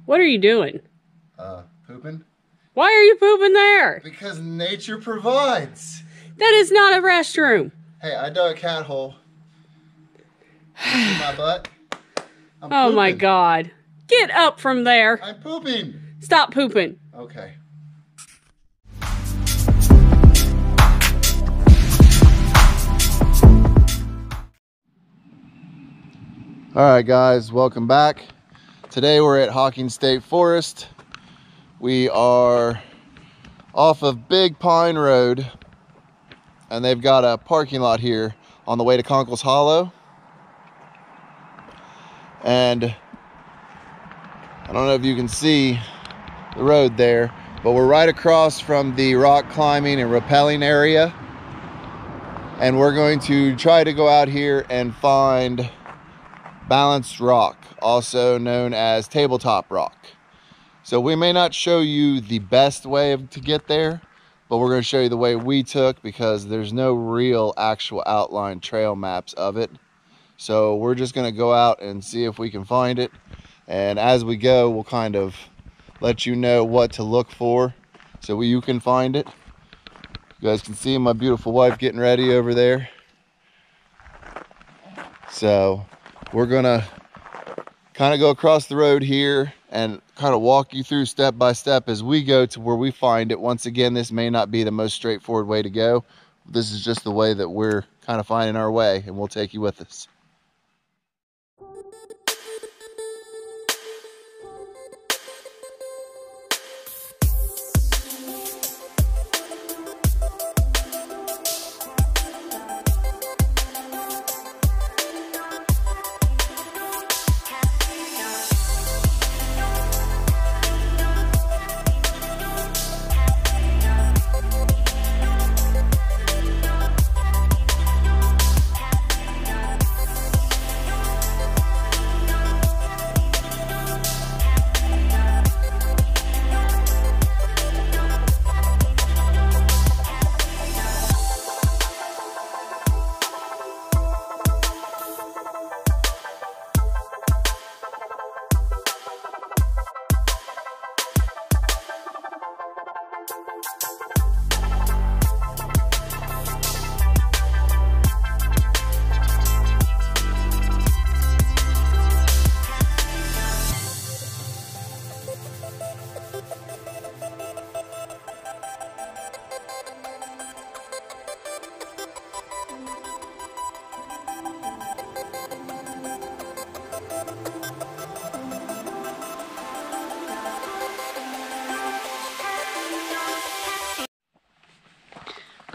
What are you doing? Pooping. Why are you pooping there? Because nature provides. That is not a restroom. Hey, I dug a cat hole. You see my butt? I'm Oh pooping. my God. Get up from there. I'm pooping. Stop pooping. Okay. Alright guys, welcome back. Today we're at Hocking State Forest. We are off of Big Pine Road, and they've got a parking lot here on the way to Conkle's Hollow. And I don't know if you can see the road there, but we're right across from the rock climbing and rappelling area. And we're going to try to go out here and find balanced rock, also known as tabletop rock. So we may not show you the best way to get there, but we're going to show you the way we took, because there's no real actual outline trail maps of it. So we're just going to go out and see if we can find it, and as we go we'll kind of let you know what to look for so you can find it. You guys can see my beautiful wife getting ready over there. So we're gonna kind of go across the road here and kind of walk you through step by step as we go to where we find it. Once again, this may not be the most straightforward way to go. This is just the way that we're kind of finding our way, and we'll take you with us.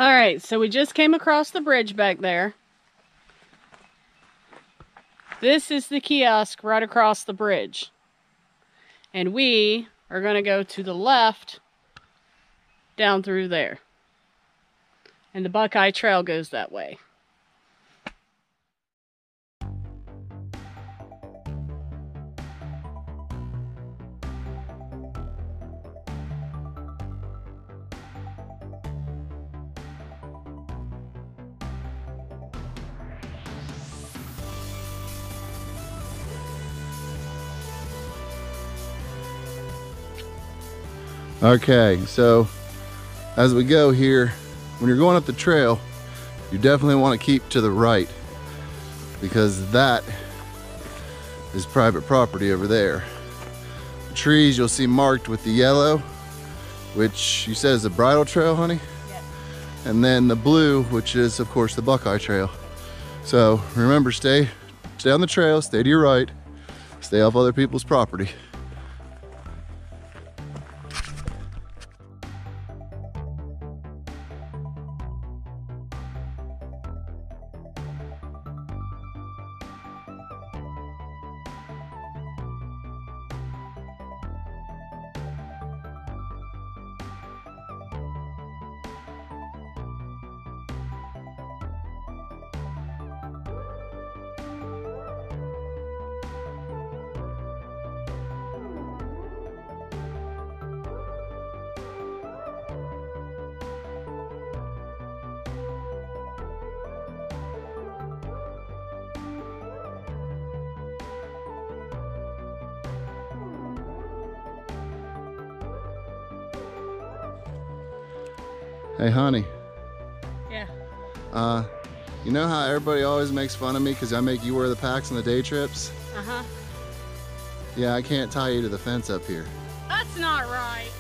All right, so we just came across the bridge back there. This is the kiosk right across the bridge. And we are going to go to the left down through there. And the Buckeye Trail goes that way. Okay, so as we go here, when you're going up the trail, you definitely want to keep to the right, because that is private property over there. The trees you'll see marked with the yellow, which you said is the bridle trail, honey? Yes. And then the blue, which is of course the Buckeye Trail. So remember, stay on the trail, stay to your right, stay off other people's property. Hey, honey. Yeah. You know how everybody always makes fun of me because I make you wear the packs on the day trips? Uh-huh. Yeah, I can't tie you to the fence up here. That's not right.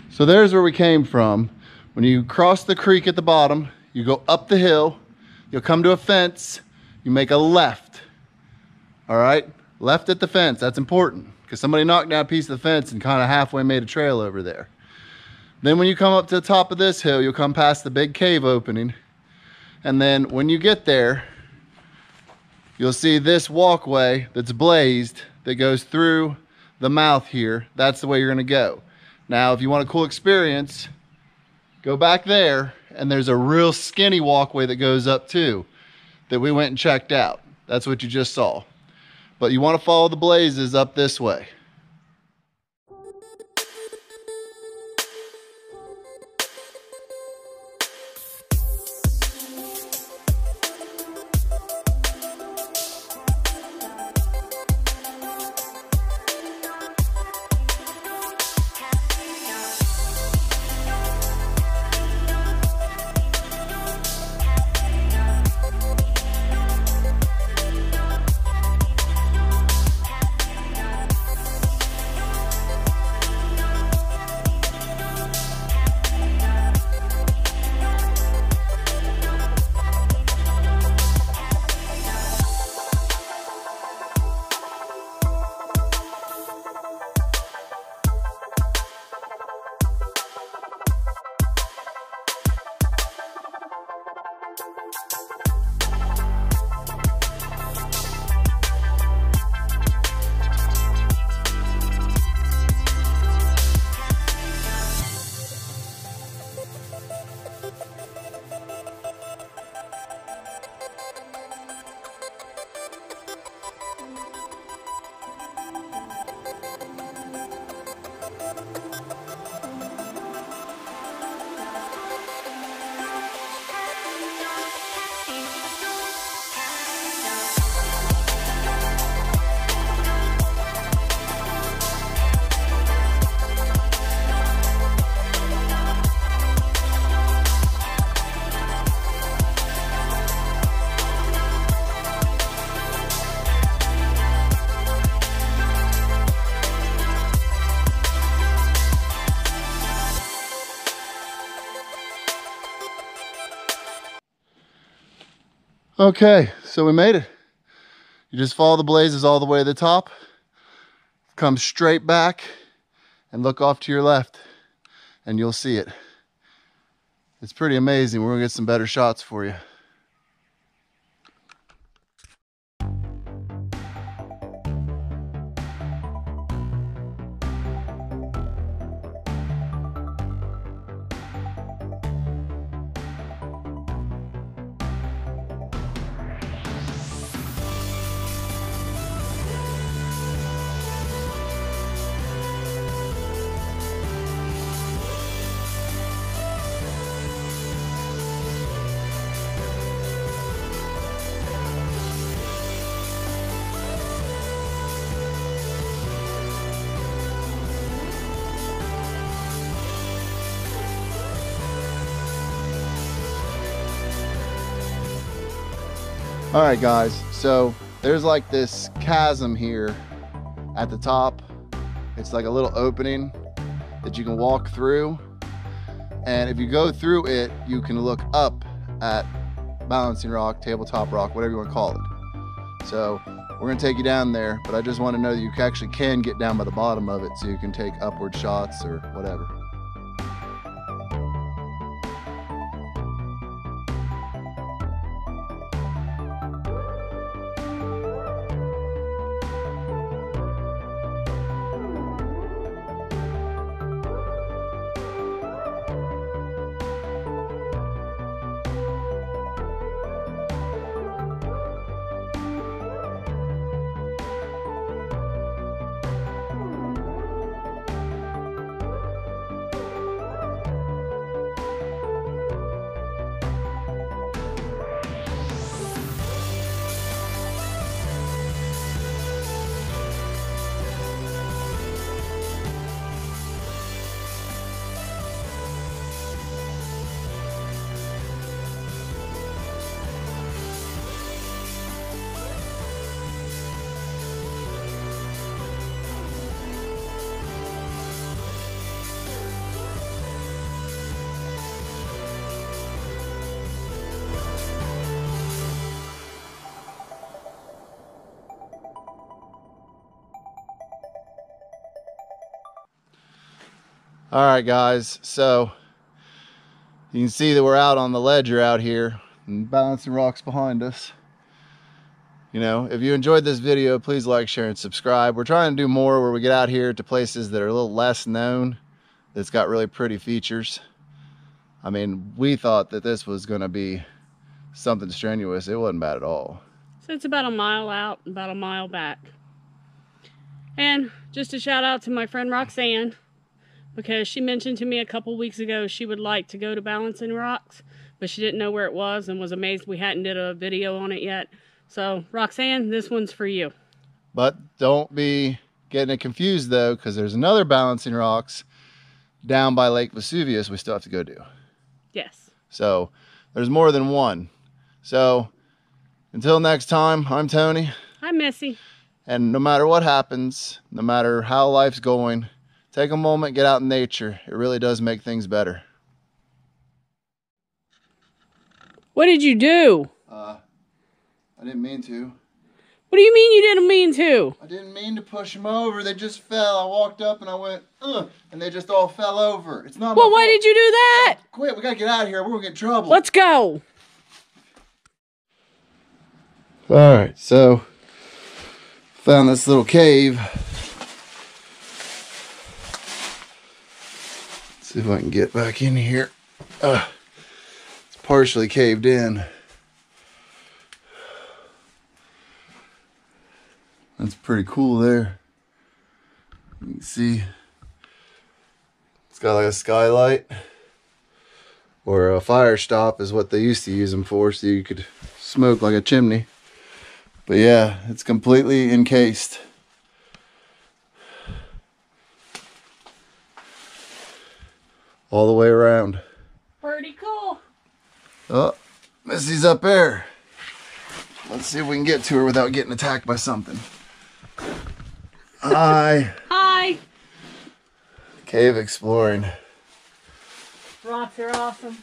So there's where we came from. When you cross the creek at the bottom, you go up the hill, you'll come to a fence, you make a left. All right, left at the fence, that's important because somebody knocked down a piece of the fence and kind of halfway made a trail over there. Then when you come up to the top of this hill, you'll come past the big cave opening. And then when you get there, you'll see this walkway that's blazed that goes through the mouth here. That's the way you're gonna go. Now, if you want a cool experience, Go back there, and there's a real skinny walkway that goes up too, that we went and checked out. That's what you just saw. But you want to follow the blazes up this way. Okay, so we made it. You just follow the blazes all the way to the top, come straight back, and look off to your left, and you'll see it. It's pretty amazing. We're gonna get some better shots for you. All right, guys, so there's like this chasm here at the top. It's like a little opening that you can walk through. And if you go through it, you can look up at Balancing Rock, Tabletop Rock, whatever you want to call it. So we're gonna take you down there, but I just want to know that you actually can get down by the bottom of it so you can take upward shots or whatever. All right, guys, so you can see that we're out on the ledger out here and Balancing Rock's behind us. You know, if you enjoyed this video, please like, share, and subscribe. We're trying to do more where we get out here to places that are a little less known, that's got really pretty features. I mean, we thought that this was going to be something strenuous. It wasn't bad at all. So it's about a mile out, about a mile back. And just a shout out to my friend Roxanne, because she mentioned to me a couple weeks ago she would like to go to Balancing Rocks, but she didn't know where it was and was amazed we hadn't did a video on it yet. So Roxanne, this one's for you. But don't be getting it confused though, because there's another Balancing Rocks down by Lake Vesuvius we still have to go do. Yes. So there's more than one. So until next time, I'm Tony. I'm Missy. And no matter what happens, no matter how life's going, take a moment, get out in nature. It really does make things better. What did you do? I didn't mean to. What do you mean you didn't mean to? I didn't mean to push them over. They just fell. I walked up and I went, ugh, and they just all fell over. It's not my Well, why fault. did you do that? Quit, we gotta get out of here. We're gonna get in trouble. Let's go. All right, so found this little cave. Let's see if I can get back in here. It's partially caved in. That's pretty cool there. You can see it's got like a skylight, or a fire stop is what they used to use them for, so you could smoke like a chimney. But yeah, it's completely encased. All the way around. Pretty cool. Oh, Missy's up there. Let's see if we can get to her without getting attacked by something. Hi. Hi. Cave exploring. Rocks are awesome.